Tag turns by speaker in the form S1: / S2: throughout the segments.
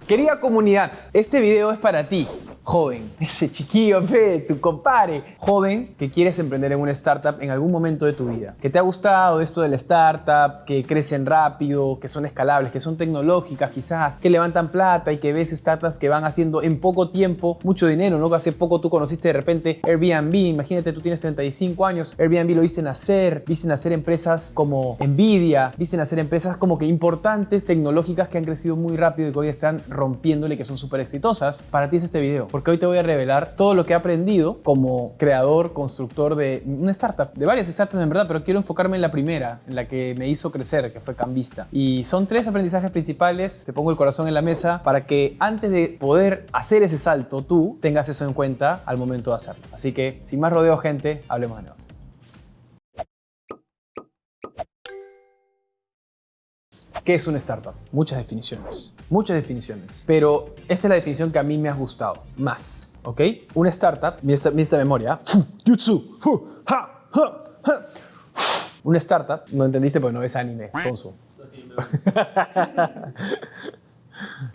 S1: Querida comunidad, este video es para ti, joven, ese chiquillo, tu compadre, joven que quieres emprender en una startup en algún momento de tu vida. Que te ha gustado esto de la startup, que crecen rápido, que son escalables, que son tecnológicas quizás, que levantan plata y que ves startups que van haciendo en poco tiempo mucho dinero, ¿no? Hace poco tú conociste de repente Airbnb, imagínate tú tienes 35 años, Airbnb lo viste nacer empresas como Nvidia, viste nacer empresas como que importantes, tecnológicas que han crecido muy rápido y que hoy están rompiéndole, que son súper exitosas. Para ti es este video, porque hoy te voy a revelar todo lo que he aprendido como creador, constructor de una startup, de varias startups en verdad, pero quiero enfocarme en la primera, en la que me hizo crecer, que fue Cambista. Y son 3 aprendizajes principales, te pongo el corazón en la mesa para que antes de poder hacer ese salto, tú tengas eso en cuenta al momento de hacerlo. Así que, sin más rodeo, gente, hablemos de negocios. ¿Qué es una startup? Muchas definiciones, pero esta es la definición que a mí me ha gustado más, ¿ok? Una startup, mira esta memoria, jutsu, una startup, no entendiste porque no ves anime, sonso.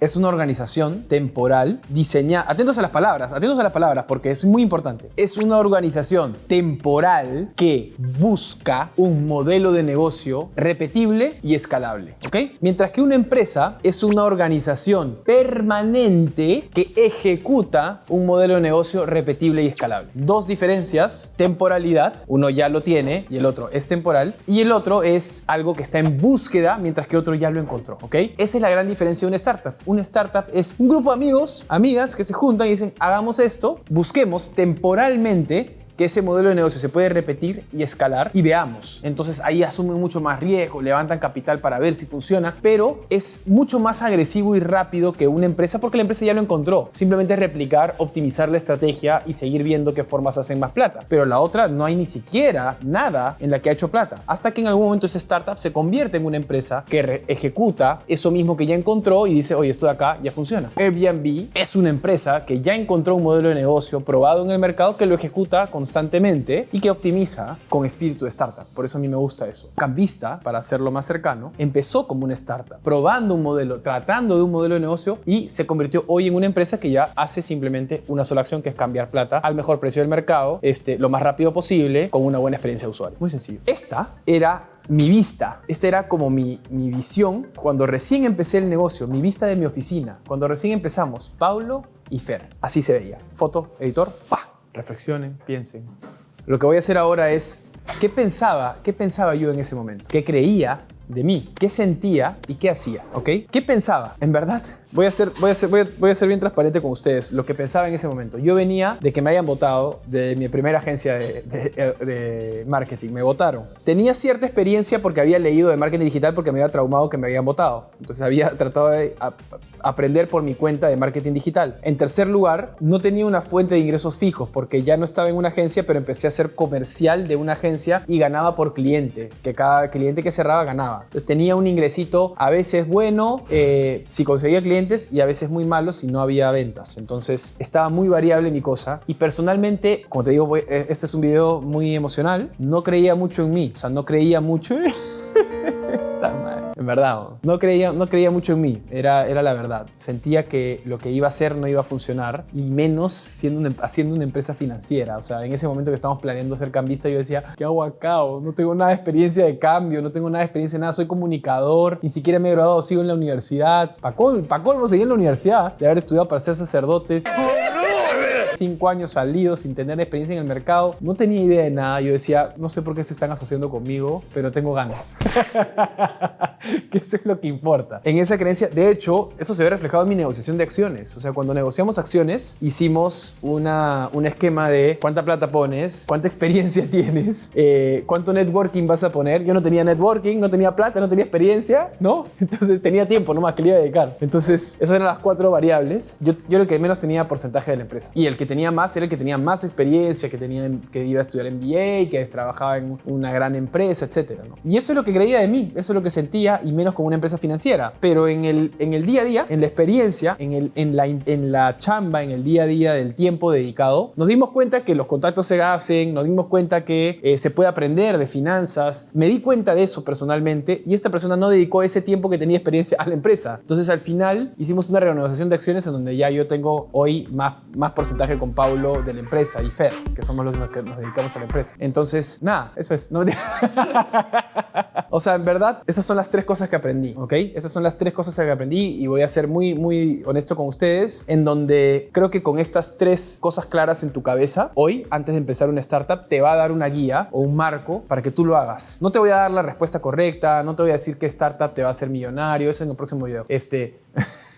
S1: Es una organización temporal diseñada, atentos a las palabras porque es muy importante. Es una organización temporal que busca un modelo de negocio repetible y escalable, ¿ok? Mientras que una empresa es una organización permanente que ejecuta un modelo de negocio repetible y escalable. 2 diferencias: temporalidad, uno ya lo tiene y el otro es temporal, y el otro es algo que está en búsqueda mientras que otro ya lo encontró, ¿ok? Esa es la gran diferencia de una startup. Una startup es un grupo de amigos, amigas que se juntan y dicen: hagamos esto, busquemos temporalmente que ese modelo de negocio se puede repetir y escalar y veamos. Entonces ahí asumen mucho más riesgo, levantan capital para ver si funciona, pero es mucho más agresivo y rápido que una empresa porque la empresa ya lo encontró. Simplemente replicar, optimizar la estrategia y seguir viendo qué formas hacen más plata. Pero la otra no hay ni siquiera nada en la que ha hecho plata. Hasta que en algún momento esa startup se convierte en una empresa que ejecuta eso mismo que ya encontró y dice: oye, esto de acá ya funciona. Airbnb es una empresa que ya encontró un modelo de negocio probado en el mercado, que lo ejecuta constantemente y que optimiza con espíritu de startup. Por eso a mí me gusta eso. Cambista, para hacerlo más cercano, empezó como una startup, probando un modelo, tratando de un modelo de negocio, y se convirtió hoy en una empresa que ya hace simplemente una sola acción, que es cambiar plata al mejor precio del mercado, lo más rápido posible, con una buena experiencia de usuario. Muy sencillo. Esta era mi vista, esta era como mi visión cuando recién empecé el negocio, mi vista de mi oficina, cuando recién empezamos, Paulo y Fer. Así se veía. Foto, editor, ¡pah! Reflexionen, piensen. Lo que voy a hacer ahora es, ¿qué pensaba yo en ese momento? ¿Qué creía de mí? ¿Qué sentía y qué hacía? ¿Ok? ¿Qué pensaba? En verdad, voy a ser bien transparente con ustedes. Lo que pensaba en ese momento. Yo venía de que me hayan votado de mi primera agencia de marketing. Me votaron. Tenía cierta experiencia porque había leído de marketing digital, porque me había traumado que me habían votado. Entonces había tratado de aprender por mi cuenta de marketing digital. En tercer lugar, no tenía una fuente de ingresos fijos porque ya no estaba en una agencia, pero empecé a ser comercial de una agencia y ganaba por cliente, que cada cliente que cerraba ganaba. Entonces tenía un ingresito a veces bueno si conseguía clientes, y a veces muy malo si no había ventas. Entonces estaba muy variable mi cosa, y personalmente, como te digo, este es un video muy emocional, no creía mucho en mí, o sea, no creía mucho en verdad, no creía mucho en mí, era la verdad. Sentía que lo que iba a hacer no iba a funcionar, y menos haciendo una empresa financiera. O sea, en ese momento que estábamos planeando ser Cambista, yo decía: ¿qué hago acá? No tengo nada de experiencia de cambio, no tengo nada de experiencia en nada, soy comunicador, ni siquiera me he graduado, sigo en la universidad. Pa' colmo seguí en la universidad, de haber estudiado para ser sacerdotes. 5 años salidos sin tener experiencia en el mercado, no tenía idea de nada. Yo decía: no sé por qué se están asociando conmigo, pero tengo ganas. Que eso es lo que importa. En esa creencia, de hecho, eso se ve reflejado en mi negociación de acciones. O sea, cuando negociamos acciones, hicimos un esquema de cuánta plata pones, cuánta experiencia tienes, cuánto networking vas a poner. Yo no tenía networking, no tenía plata, no tenía experiencia, ¿no? Entonces tenía tiempo nomás que le iba a dedicar. Entonces, esas eran las 4 variables. Yo el que menos tenía porcentaje de la empresa. Y el que tenía más era el que tenía más experiencia, que iba a estudiar MBA, que trabajaba en una gran empresa, etcétera, ¿no? Y eso es lo que creía de mí, eso es lo que sentía, tecnología y menos con una empresa financiera. Pero en el día a día, en la experiencia, en la chamba, en el día a día del tiempo dedicado, nos dimos cuenta que los contactos se hacen, nos dimos cuenta que se puede aprender de finanzas. Me di cuenta de eso personalmente y esta persona no dedicó ese tiempo que tenía experiencia a la empresa. Entonces al final hicimos una renegociación de acciones en donde ya yo tengo hoy más porcentaje con Paulo de la empresa y Fer, que somos los que nos dedicamos a la empresa. Entonces, nada, eso es. No, o sea, en verdad, esas son las 3 cosas que aprendí, ¿ok? Esas son las 3 cosas que aprendí y voy a ser muy, muy honesto con ustedes, en donde creo que con estas 3 cosas claras en tu cabeza, hoy, antes de empezar una startup, te va a dar una guía o un marco para que tú lo hagas. No te voy a dar la respuesta correcta, no te voy a decir qué startup te va a hacer millonario, eso en el próximo video.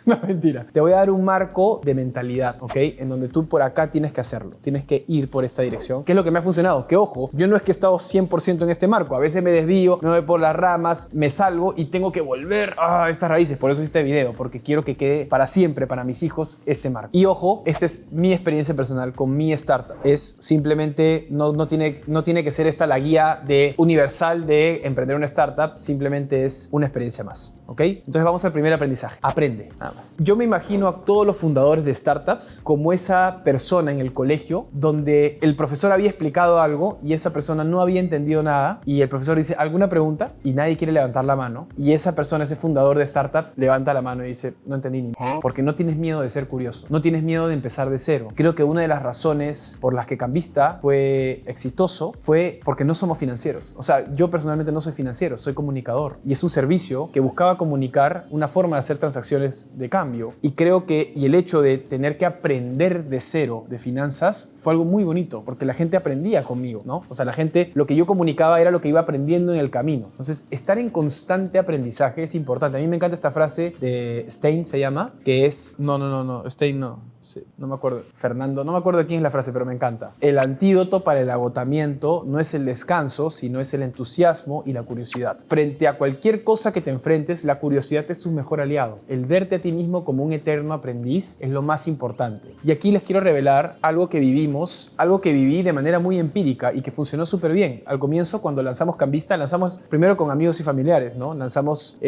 S1: No, mentira. Te voy a dar un marco de mentalidad, ¿ok? En donde tú por acá tienes que hacerlo. Tienes que ir por esta dirección. ¿Qué es lo que me ha funcionado? Que ojo, yo no es que he estado 100% en este marco. A veces me desvío, me voy por las ramas, me salgo y tengo que volver a estas raíces. Por eso hice este video, porque quiero que quede para siempre, para mis hijos, este marco. Y ojo, esta es mi experiencia personal con mi startup. Es simplemente, no tiene que ser esta la guía universal de emprender una startup. Simplemente es una experiencia más, ¿ok? Entonces vamos al primer aprendizaje. Aprende. Más. Yo me imagino a todos los fundadores de startups como esa persona en el colegio donde el profesor había explicado algo y esa persona no había entendido nada y el profesor dice ¿alguna pregunta? Y nadie quiere levantar la mano y esa persona, ese fundador de startup, levanta la mano y dice no entendí ni nada. Porque no tienes miedo de ser curioso, no tienes miedo de empezar de cero. Creo que una de las razones por las que Cambista fue exitoso fue porque no somos financieros. O sea, yo personalmente no soy financiero, soy comunicador y es un servicio que buscaba comunicar una forma de hacer transacciones de cambio. Y creo que el hecho de tener que aprender de cero de finanzas fue algo muy bonito, porque la gente aprendía conmigo, ¿no? O sea, la gente, lo que yo comunicaba era lo que iba aprendiendo en el camino. Entonces, estar en constante aprendizaje es importante. A mí me encanta esta frase de Stein, se llama, que es... No, Stein no. Sí, no me acuerdo. Fernando, no me acuerdo de quién es la frase, pero me encanta. El antídoto para el agotamiento no es el descanso, sino es el entusiasmo y la curiosidad. Frente a cualquier cosa que te enfrentes, la curiosidad es tu mejor aliado. El verte a ti mismo como un eterno aprendiz es lo más importante. Y aquí les quiero revelar algo que vivimos, algo que viví de manera muy empírica y que funcionó súper bien. Al comienzo, cuando lanzamos Cambista, lanzamos primero con amigos y familiares, ¿no? Lanzamos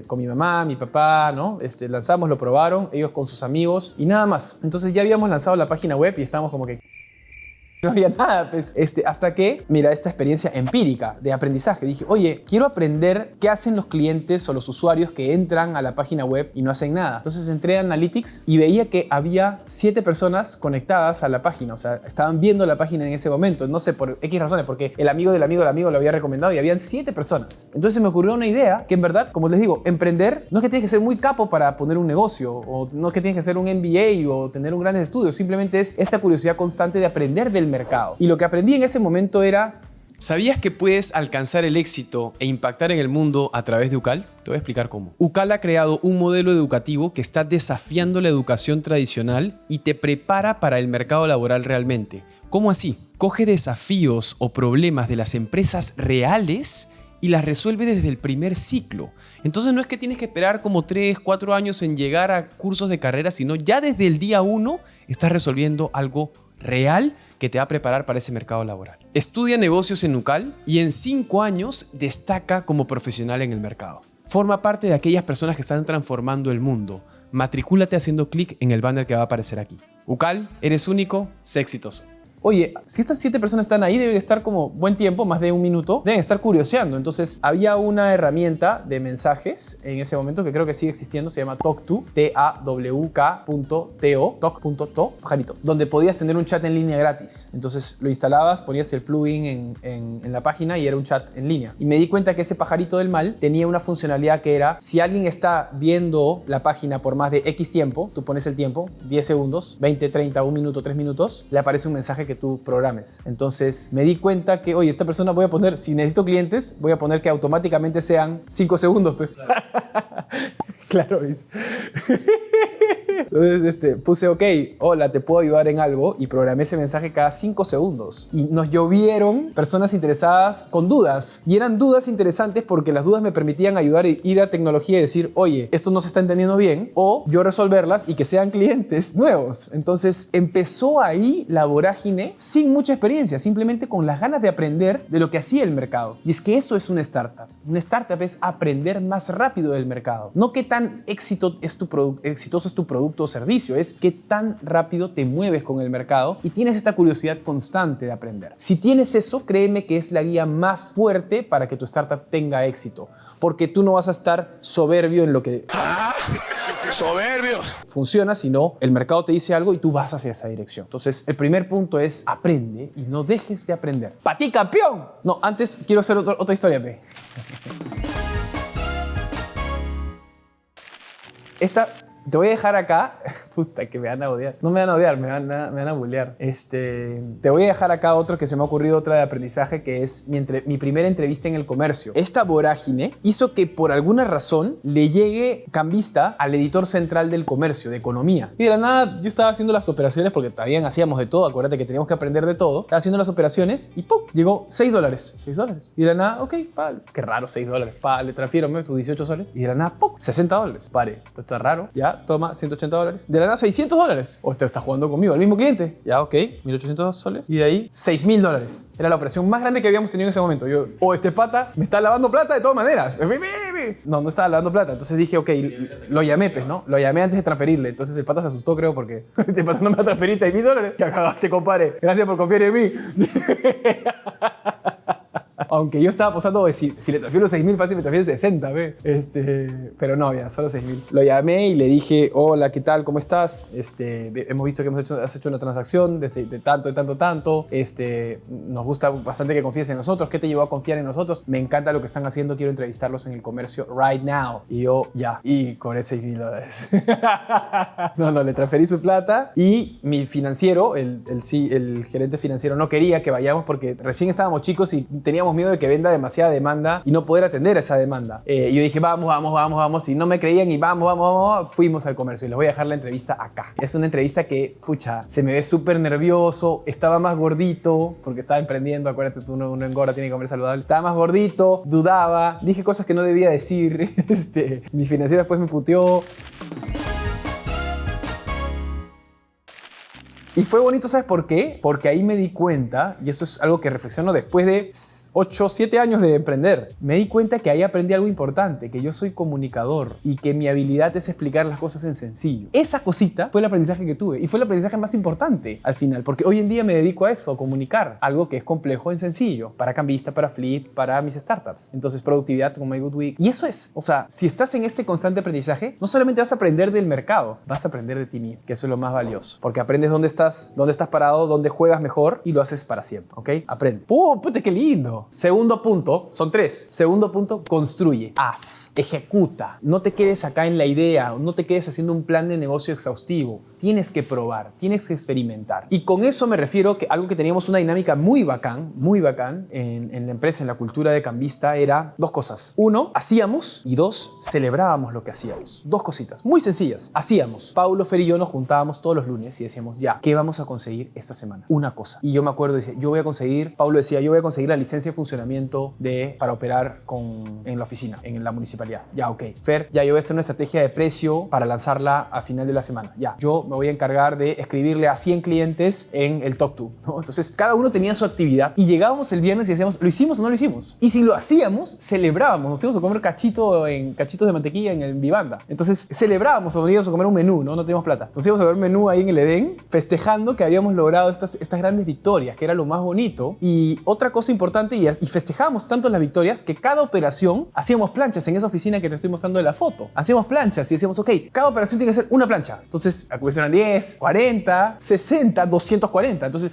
S1: con mi mamá, mi papá, ¿no? Lanzamos, lo probaron, ellos con sus amigos y nada más. Entonces ya habíamos lanzado la página web y estábamos como que... No había nada, pues. Hasta que, mira, esta experiencia empírica de aprendizaje. Dije, oye, quiero aprender qué hacen los clientes o los usuarios que entran a la página web y no hacen nada. Entonces entré a Analytics y veía que había 7 personas conectadas a la página. O sea, estaban viendo la página en ese momento. No sé, por X razones, porque el amigo del amigo del amigo lo había recomendado y habían 7 personas. Entonces me ocurrió una idea que en verdad, como les digo, emprender no es que tienes que ser muy capo para poner un negocio o no es que tienes que hacer un MBA o tener un grandes estudios. Simplemente es esta curiosidad constante de aprender del mercado. Y lo que aprendí en ese momento era... ¿Sabías que puedes alcanzar el éxito e impactar en el mundo a través de UCAL? Te voy a explicar cómo. UCAL ha creado un modelo educativo que está desafiando la educación tradicional y te prepara para el mercado laboral realmente. ¿Cómo así? Coge desafíos o problemas de las empresas reales y las resuelve desde el primer ciclo. Entonces no es que tienes que esperar como 3, 4 años en llegar a cursos de carrera, sino ya desde el día 1 estás resolviendo algo real que te va a preparar para ese mercado laboral. Estudia negocios en UCAL y en 5 años destaca como profesional en el mercado. Forma parte de aquellas personas que están transformando el mundo. Matricúlate haciendo clic en el banner que va a aparecer aquí. UCAL, eres único, sé exitoso. Oye, si estas 7 personas están ahí, deben estar como buen tiempo, más de 1 minuto, deben estar curioseando. Entonces, había una herramienta de mensajes en ese momento que creo que sigue existiendo, se llama Talk2, T-A-W-K.to, Talk.to, pajarito, donde podías tener un chat en línea gratis. Entonces, lo instalabas, ponías el plugin en la página y era un chat en línea. Y me di cuenta que ese pajarito del mal tenía una funcionalidad que era, si alguien está viendo la página por más de X tiempo, tú pones el tiempo, 10 segundos, 20, 30, 1 minuto, 3 minutos, le aparece un mensaje que tú programes. Entonces me di cuenta que, oye, esta persona voy a poner, si necesito clientes, voy a poner que automáticamente sean 5 segundos. Pues. Claro, ¿ves? Entonces puse ok, hola, ¿te puedo ayudar en algo? Y programé ese mensaje cada 5 segundos. Y nos llovieron personas interesadas con dudas. Y eran dudas interesantes porque las dudas me permitían ayudar a ir a tecnología y decir, oye, esto no se está entendiendo bien, o yo resolverlas y que sean clientes nuevos. Entonces empezó ahí la vorágine sin mucha experiencia, simplemente con las ganas de aprender de lo que hacía el mercado. Y es que eso es una startup. Una startup es aprender más rápido del mercado. No qué tan exitoso es tu producto o servicio, es qué tan rápido te mueves con el mercado y tienes esta curiosidad constante de aprender. Si tienes eso, créeme que es la guía más fuerte para que tu startup tenga éxito, porque tú no vas a estar soberbio en lo que funciona, sino el mercado te dice algo y tú vas hacia esa dirección. Entonces, el primer punto es aprende y no dejes de aprender. ¡Pa' ti, campeón! No, antes quiero hacer otra historia, pe. Esta te voy a dejar acá. Puta, que me van a odiar. No me van a odiar, me van a bullear. Te voy a dejar acá otro que se me ha ocurrido, otra de aprendizaje, que es mi primera entrevista en el comercio. Esta vorágine hizo que por alguna razón le llegue Cambista al editor central del comercio, de economía. Y de la nada yo estaba haciendo las operaciones, porque también hacíamos de todo, acuérdate que teníamos que aprender de todo. Estaba haciendo las operaciones y ¡pum! Llegó $6. $6. Y de la nada, ok, pa, qué raro, $6. Pa, le transfiero sus 18 soles. Y de la nada, ¡pum! $60. Pare, esto está raro. Ya, toma, $180. De la nada, $600. O está jugando conmigo, el mismo cliente. Ya, ok, 1.800 soles. Y de ahí, $6.000. Era la operación más grande que habíamos tenido en ese momento. Yo, este pata me está lavando plata de todas maneras. No estaba lavando plata. Entonces dije, ok, lo llamé, pues, ¿no? Lo llamé antes de transferirle. Entonces el pata se asustó, creo, porque este pata no me va a transferir $6.000. Que cagaste, compadre. Gracias por confiar en mí. Aunque yo estaba apostando de si le transfiero 6.000, fácil me transfieren 60, ¿ve? Pero no, ya, solo 6.000. Lo llamé y le dije, hola, ¿qué tal? ¿Cómo estás? Hemos visto que has hecho una transacción de tanto. Nos gusta bastante que confíes en nosotros. ¿Qué te llevó a confiar en nosotros? Me encanta lo que están haciendo. Quiero entrevistarlos en el comercio right now. Y yo, ya. Y cobré $6.000. No, le transferí su plata y mi financiero, el gerente financiero, no quería que vayamos porque recién estábamos chicos y teníamos miedo de que venda demasiada demanda y no poder atender esa demanda. Y yo dije, vamos. Y no me creían y vamos. Fuimos al comercio y les voy a dejar la entrevista acá. Es una entrevista que, pucha, se me ve súper nervioso. Estaba más gordito porque estaba emprendiendo. Acuérdate, tú uno engorda, tiene que comer saludable. Estaba más gordito, dudaba, dije cosas que no debía decir. Mi financiero después me puteó. Y fue bonito, ¿sabes por qué? Porque ahí me di cuenta, y eso es algo que reflexiono después de 8, 7 años de emprender, me di cuenta que ahí aprendí algo importante, que yo soy comunicador y que mi habilidad es explicar las cosas en sencillo. Esa cosita fue el aprendizaje que tuve y fue el aprendizaje más importante al final, porque hoy en día me dedico a eso, a comunicar algo que es complejo en sencillo, para Cambista, para Fleet, para mis startups. Entonces, productividad con My Good Week. Y eso es, o sea, si estás en este constante aprendizaje, no solamente vas a aprender del mercado, vas a aprender de ti mismo, que eso es lo más valioso, porque aprendes dónde estás parado, dónde juegas mejor y lo haces para siempre, ¿ok? Aprende. ¡Puta, qué lindo! Segundo punto, son 3. Segundo punto, construye, haz, ejecuta. No te quedes acá en la idea, no te quedes haciendo un plan de negocio exhaustivo. Tienes que probar, tienes que experimentar. Y con eso me refiero que algo que teníamos una dinámica muy bacán en la empresa, en la cultura de Cambista, era 2 cosas. 1, hacíamos y 2, celebrábamos lo que hacíamos. 2 cositas muy sencillas. Hacíamos. Paulo, Fer y yo nos juntábamos todos los lunes y decíamos, ya, ¿qué vamos a conseguir esta semana? Una cosa. Y yo me acuerdo, decía, Paulo decía, yo voy a conseguir la licencia de funcionamiento para operar en la oficina, en la municipalidad. Ya, ok. Fer, ya yo voy a hacer una estrategia de precio para lanzarla a final de la semana. Ya, yo me voy a encargar de escribirle a 100 clientes en el Talk To, ¿no? Entonces, cada uno tenía su actividad y llegábamos el viernes y decíamos, ¿lo hicimos o no lo hicimos? Y si lo hacíamos, celebrábamos. Nos íbamos a comer cachitos de mantequilla en el Vivanda. Entonces, celebrábamos o íbamos a comer un menú, ¿no? No teníamos plata. Nos íbamos a comer un menú ahí en el Edén, festejando que habíamos logrado estas grandes victorias, que era lo más bonito. Y otra cosa importante, y festejábamos tanto las victorias, que cada operación hacíamos planchas en esa oficina que te estoy mostrando en la foto. Hacíamos planchas y decíamos, ok, cada operación tiene que ser una plancha. Entonces, eran 10, 40, 60, 240. Entonces,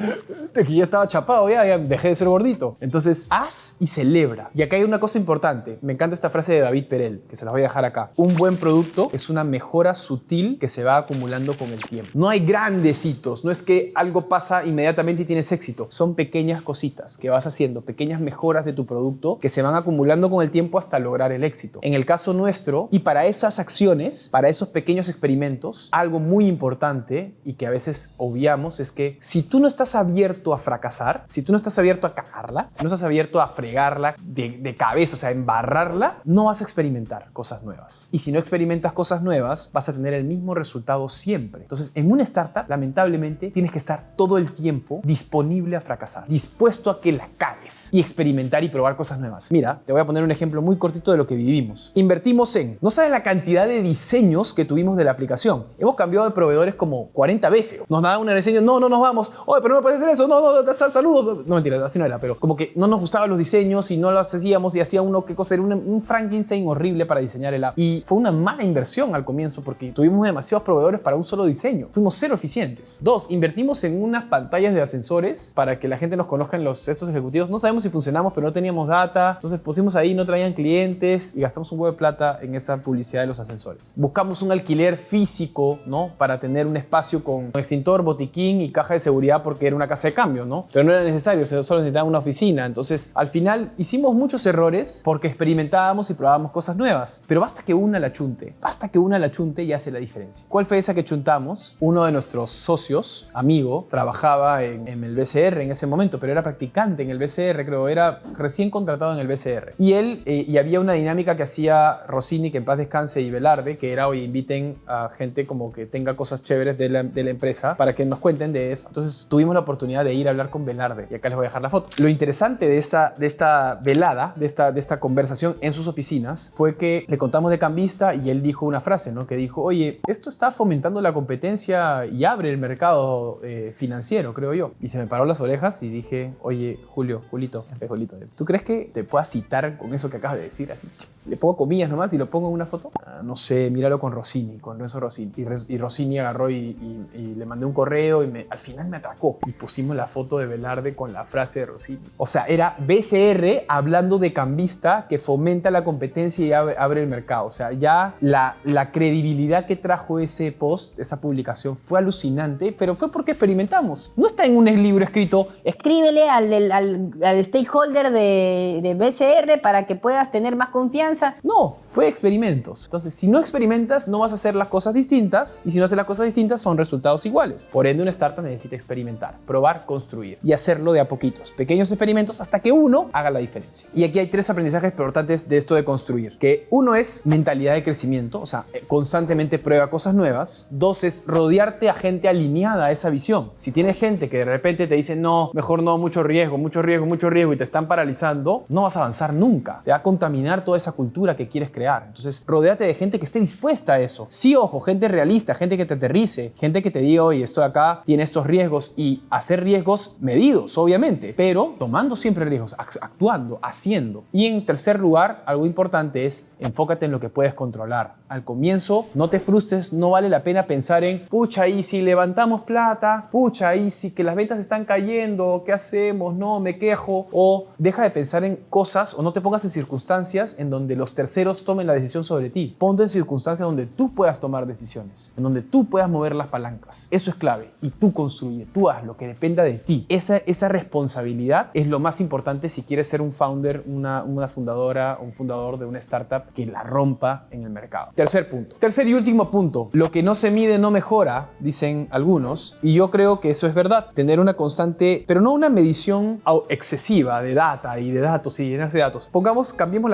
S1: ya estaba chapado, ya dejé de ser gordito. Entonces, haz y celebra. Y acá hay una cosa importante. Me encanta esta frase de David Perel, que se las voy a dejar acá. Un buen producto es una mejora sutil que se va acumulando con el tiempo. No hay grandes hitos muchos. No es que algo pasa inmediatamente y tienes éxito. Son pequeñas cositas que vas haciendo, pequeñas mejoras de tu producto que se van acumulando con el tiempo hasta lograr el éxito. En el caso nuestro, y para esas acciones, para esos pequeños experimentos, algo muy importante y que a veces obviamos es que si tú no estás abierto a fracasar, si tú no estás abierto a cagarla, si no estás abierto a fregarla de cabeza, o sea, embarrarla, no vas a experimentar cosas nuevas. Y si no experimentas cosas nuevas, vas a tener el mismo resultado siempre. Entonces, en una startup, lamentablemente, tienes que estar todo el tiempo disponible a fracasar, dispuesto a que la cagues y experimentar y probar cosas nuevas. Mira, te voy a poner un ejemplo muy cortito de lo que vivimos. Invertimos en, no sabes la cantidad de diseños que tuvimos de la aplicación. Hemos cambiado de proveedores como 40 veces. Nos daban un diseño, no nos vamos. Oye, pero no me puedes hacer eso, saludos. No, mentira, así no era, pero como que no nos gustaban los diseños y no los hacíamos y hacía uno que cosa, era un Frankenstein horrible para diseñar el app. Y fue una mala inversión al comienzo porque tuvimos demasiados proveedores para un solo diseño. Fuimos cero eficientes. 2, invertimos en unas pantallas de ascensores para que la gente nos conozca en estos ejecutivos. No sabemos si funcionamos, pero no teníamos data. Entonces pusimos ahí, no traían clientes y gastamos un huevo de plata en esa publicidad de los ascensores. Buscamos un alquiler físico, ¿no? Para tener un espacio con extintor, botiquín y caja de seguridad porque era una casa de cambio, ¿no? Pero no era necesario, solo necesitaba una oficina. Entonces, al final hicimos muchos errores porque experimentábamos y probábamos cosas nuevas. Pero basta que una la chunte. Basta que una la chunte y hace la diferencia. ¿Cuál fue esa que chuntamos? Uno de nuestros socios, amigo, trabajaba en el BCR en ese momento, pero era practicante en el BCR, creo, era recién contratado en el BCR. Y él, y había una dinámica que hacía Rossini, que en paz descanse, y Velarde, que era, oye, inviten a gente como que tenga cosas chéveres de la empresa para que nos cuenten de eso. Entonces tuvimos la oportunidad de ir a hablar con Velarde, y acá les voy a dejar la foto. Lo interesante de esta velada, de esta conversación en sus oficinas, fue que le contamos de Cambista y él dijo una frase, ¿no? Que dijo, oye, esto está fomentando la competencia y abre el mercado financiero, creo yo. Y se me paró las orejas y dije, oye, Julito, ¿tú crees que te puedas citar con eso que acabas de decir? Así, le pongo comillas nomás y lo pongo en una foto. No sé, míralo con Rossini, con Renzo Rossini. Y Rossini agarró y le mandé un correo y al final me atracó. Y pusimos la foto de Velarde con la frase de Rossini. O sea, era BCR hablando de Cambista que fomenta la competencia y abre el mercado. O sea, ya la credibilidad que trajo ese post, esa publicación, fue alucinante, pero fue porque experimentamos. No está en un libro escrito,
S2: escríbele al stakeholder de BCR para que puedas tener más confianza.
S1: No, fue experimentos. Entonces, si no experimentas, no vas a hacer las cosas distintas, y si no haces las cosas distintas, son resultados iguales. Por ende, una startup necesita experimentar, probar, construir y hacerlo de a poquitos, pequeños experimentos hasta que uno haga la diferencia. Y aquí hay 3 aprendizajes importantes de esto de construir, que uno es mentalidad de crecimiento, o sea, constantemente prueba cosas nuevas. 2 es rodearte a gente alineada a esa visión. Si tienes gente que de repente te dice, no, mejor no, mucho riesgo, y te están paralizando, no vas a avanzar nunca. Te va a contaminar toda esa cultura que quieres crear. Entonces, rodéate de gente que esté dispuesta a eso. Sí, ojo, gente realista, gente que te aterrice, gente que te diga, oye, esto de acá tiene estos riesgos, y hacer riesgos medidos, obviamente, pero tomando siempre riesgos, actuando, haciendo. Y en tercer lugar, algo importante es enfócate en lo que puedes controlar. Al comienzo, no te frustres, no vale la pena pensar en, pucha, y si levantamos plata, pucha, y si que las ventas están cayendo, ¿qué hacemos? No, me quejo. O deja de pensar en cosas, o no te pongas en circunstancias en donde los terceros tomen la decisión sobre ti. Ponte en circunstancias donde tú puedas tomar decisiones, en donde tú puedas mover las palancas. Eso es clave. Y tú construye, tú haz lo que dependa de ti. Esa responsabilidad es lo más importante si quieres ser un founder, una fundadora, un fundador de una startup que la rompa en el mercado. Tercer punto. Tercer y último punto. Lo que no se mide no mejora, dicen algunos, y yo creo que eso es verdad. Tener una constante, pero no una medición excesiva de data y de datos y llenarse de datos. Cambiemos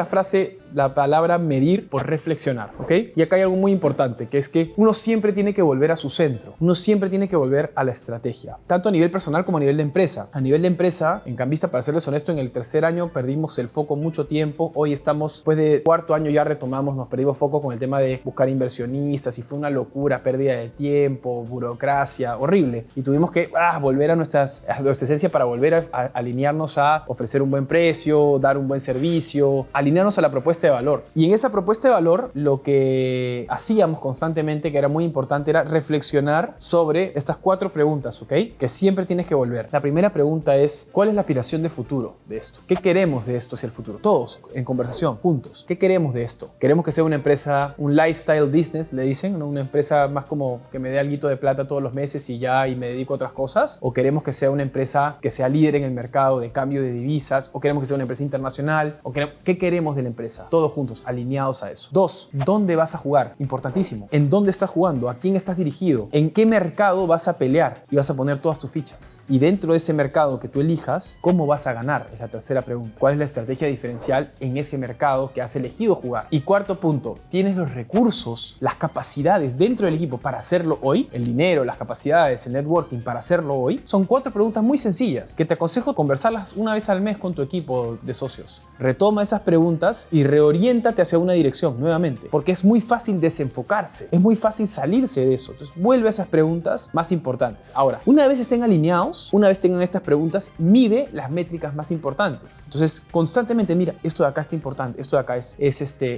S1: la palabra medir por reflexionar, ¿ok? Y acá hay algo muy importante, que es que uno siempre tiene que volver a su centro. Uno siempre tiene que volver a la estrategia, tanto a nivel personal como a nivel de empresa. A nivel de empresa, en Cambista, para serles honesto, en el tercer año perdimos el foco mucho tiempo. Hoy estamos, después de cuarto año ya retomamos, nos perdimos foco con el tema de buscar inversionistas y fue una locura, pérdida de tiempo, burocracia, horrible. Y tuvimos que volver a nuestra esencia para volver a alinearnos a ofrecer un buen precio, dar un buen servicio, alinearnos a la propuesta propuesta de valor. Y en esa propuesta de valor, lo que hacíamos constantemente, que era muy importante, era reflexionar sobre estas 4 preguntas, ¿ok? Que siempre tienes que volver. La primera pregunta es, ¿cuál es la aspiración de futuro de esto? ¿Qué queremos de esto hacia el futuro? Todos, en conversación, juntos. ¿Qué queremos de esto? ¿Queremos que sea una empresa, un lifestyle business, le dicen, ¿no? Una empresa más como que me dé alguito de plata todos los meses y ya y me dedico a otras cosas? ¿O queremos que sea una empresa que sea líder en el mercado de cambio de divisas? ¿O queremos que sea una empresa internacional? ¿Qué queremos de la empresa? Todos juntos, alineados a eso. 2, ¿dónde vas a jugar? Importantísimo. ¿En dónde estás jugando? ¿A quién estás dirigido? ¿En qué mercado vas a pelear? Y vas a poner todas tus fichas. Y dentro de ese mercado que tú elijas, ¿cómo vas a ganar? Es la tercera pregunta. ¿Cuál es la estrategia diferencial en ese mercado que has elegido jugar? Y cuarto punto, ¿tienes los recursos, las capacidades dentro del equipo para hacerlo hoy? El dinero, las capacidades, el networking para hacerlo hoy. Son 4 preguntas muy sencillas que te aconsejo conversarlas una vez al mes con tu equipo de socios. Retoma esas preguntas y reoriéntate hacia una dirección nuevamente, porque es muy fácil desenfocarse, es muy fácil salirse de eso. Entonces vuelve a esas preguntas más importantes. Ahora, una vez estén alineados, una vez tengan estas preguntas, mide las métricas más importantes. Entonces constantemente mira, esto de acá está importante, esto de acá es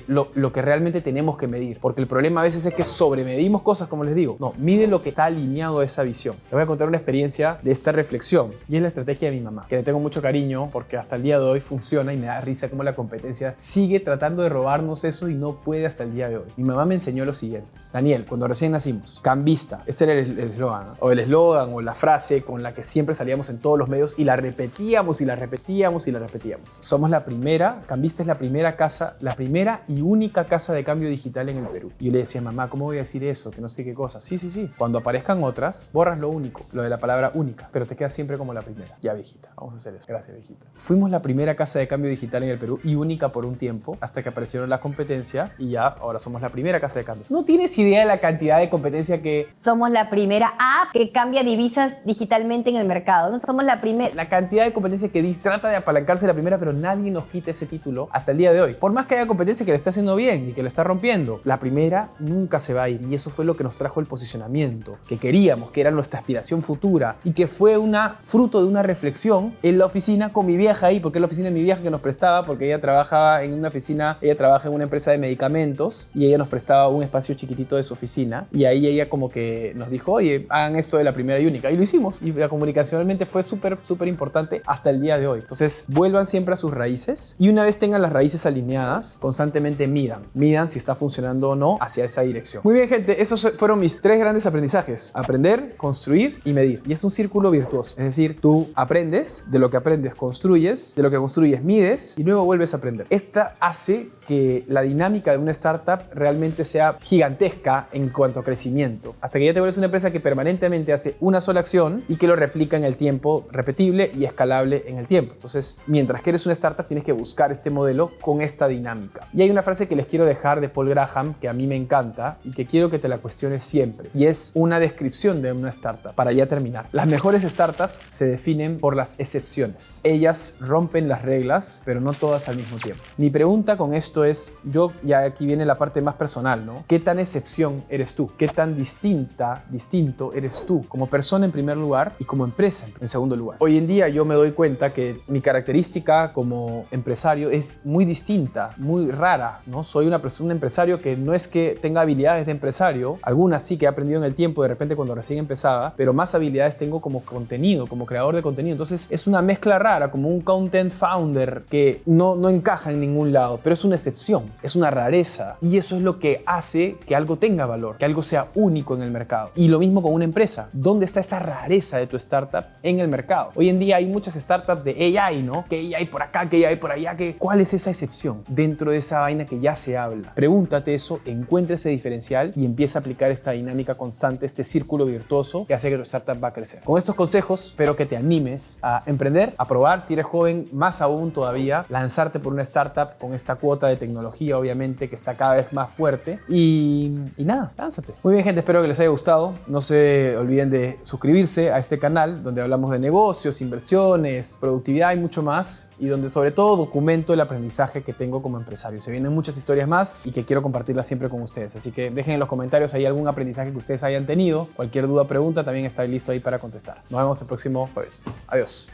S1: lo que realmente tenemos que medir, porque el problema a veces es que sobremedimos cosas, como les digo. No, mide lo que está alineado a esa visión. Les voy a contar una experiencia de esta reflexión y es la estrategia de mi mamá, que le tengo mucho cariño porque hasta el día de hoy funciona y me da risa cómo la competencia sigue tratando de robarnos eso y no puede hasta el día de hoy. Mi mamá me enseñó lo siguiente. Daniel, cuando recién nacimos, cambista, este era el eslogan, ¿no? O el eslogan o la frase con la que siempre salíamos en todos los medios y la repetíamos y la repetíamos y la repetíamos. Somos la primera, Cambista es la primera casa, la primera y única casa de cambio digital en el Perú. Y yo le decía, mamá, ¿cómo voy a decir eso? Que no sé qué cosa. Sí. Cuando aparezcan otras, borras lo único, lo de la palabra única, pero te quedas siempre como la primera. Ya, viejita, vamos a hacer eso. Gracias, viejita. Fuimos la primera casa de cambio digital en el Perú y única por un tiempo, hasta que aparecieron la competencia y ya ahora somos la primera casa de cambio. No tienes idea de la cantidad de competencia que...
S2: Somos la primera app que cambia divisas digitalmente en el mercado, ¿no? Somos la primera...
S1: La cantidad de competencia que trata de apalancarse la primera, pero nadie nos quita ese título hasta el día de hoy. Por más que haya competencia que le esté haciendo bien y que le está rompiendo, la primera nunca se va a ir y eso fue lo que nos trajo el posicionamiento que queríamos, que era nuestra aspiración futura y que fue fruto de una reflexión en la oficina con mi vieja ahí, porque es la oficina de mi vieja que nos prestaba, porque ella trabajaba en una oficina, ella trabaja en una empresa de medicamentos y ella nos prestaba un espacio chiquitito de su oficina y ahí ella como que nos dijo, oye, hagan esto de la primera y única y lo hicimos y comunicacionalmente fue súper importante hasta el día de hoy. Entonces vuelvan siempre a sus raíces y una vez tengan las raíces alineadas, constantemente midan si está funcionando o no hacia esa dirección. Muy bien, gente, esos fueron mis 3 grandes aprendizajes: aprender, construir y medir. Y es un círculo virtuoso, es decir, tú aprendes, de lo que aprendes construyes, de lo que construyes mides y luego vuelves a aprender. Esta hace que la dinámica de una startup realmente sea gigantesca en cuanto a crecimiento, hasta que ya te vuelves una empresa que permanentemente hace una sola acción y que lo replica en el tiempo, repetible y escalable en el tiempo. Entonces, mientras que eres una startup, tienes que buscar este modelo con esta dinámica. Y hay una frase que les quiero dejar de Paul Graham que a mí me encanta y que quiero que te la cuestiones siempre, y es una descripción de una startup para ya terminar. Las mejores startups se definen por las excepciones. Ellas rompen las reglas, pero no todas al mismo tiempo. Mi pregunta con esto es, ya aquí viene la parte más personal, ¿no? ¿Qué tan excepción eres tú? ¿Qué tan distinto eres tú como persona en primer lugar y como empresa en segundo lugar? Hoy en día yo me doy cuenta que mi característica como empresario es muy distinta, muy rara, ¿no? Soy un empresario que no es que tenga habilidades de empresario, algunas sí que he aprendido en el tiempo de repente cuando recién empezaba, pero más habilidades tengo como contenido, como creador de contenido. Entonces es una mezcla rara, como un content founder que no encaja en ningún lado, pero es una excepción, es una rareza y eso es lo que hace que algo tenga valor, que algo sea único en el mercado. Y lo mismo con una empresa. ¿Dónde está esa rareza de tu startup en el mercado? Hoy en día hay muchas startups de AI, ¿no? Que AI por acá, que AI por allá, ¿cuál es esa excepción dentro de esa vaina que ya se habla? Pregúntate eso, encuentra ese diferencial y empieza a aplicar esta dinámica constante, este círculo virtuoso que hace que tu startup va a crecer. Con estos consejos, espero que te animes a emprender, a probar, si eres joven, más aún todavía, lanzarte por una startup con esta cuota de tecnología, obviamente, que está cada vez más fuerte. Y nada, lánzate. Muy bien, gente, espero que les haya gustado. No se olviden de suscribirse a este canal donde hablamos de negocios, inversiones, productividad y mucho más, y donde sobre todo documento el aprendizaje que tengo como empresario. Se vienen muchas historias más y que quiero compartirlas siempre con ustedes. Así que dejen en los comentarios ahí algún aprendizaje que ustedes hayan tenido. Cualquier duda o pregunta también está listo ahí para contestar. Nos vemos el próximo jueves. Adiós.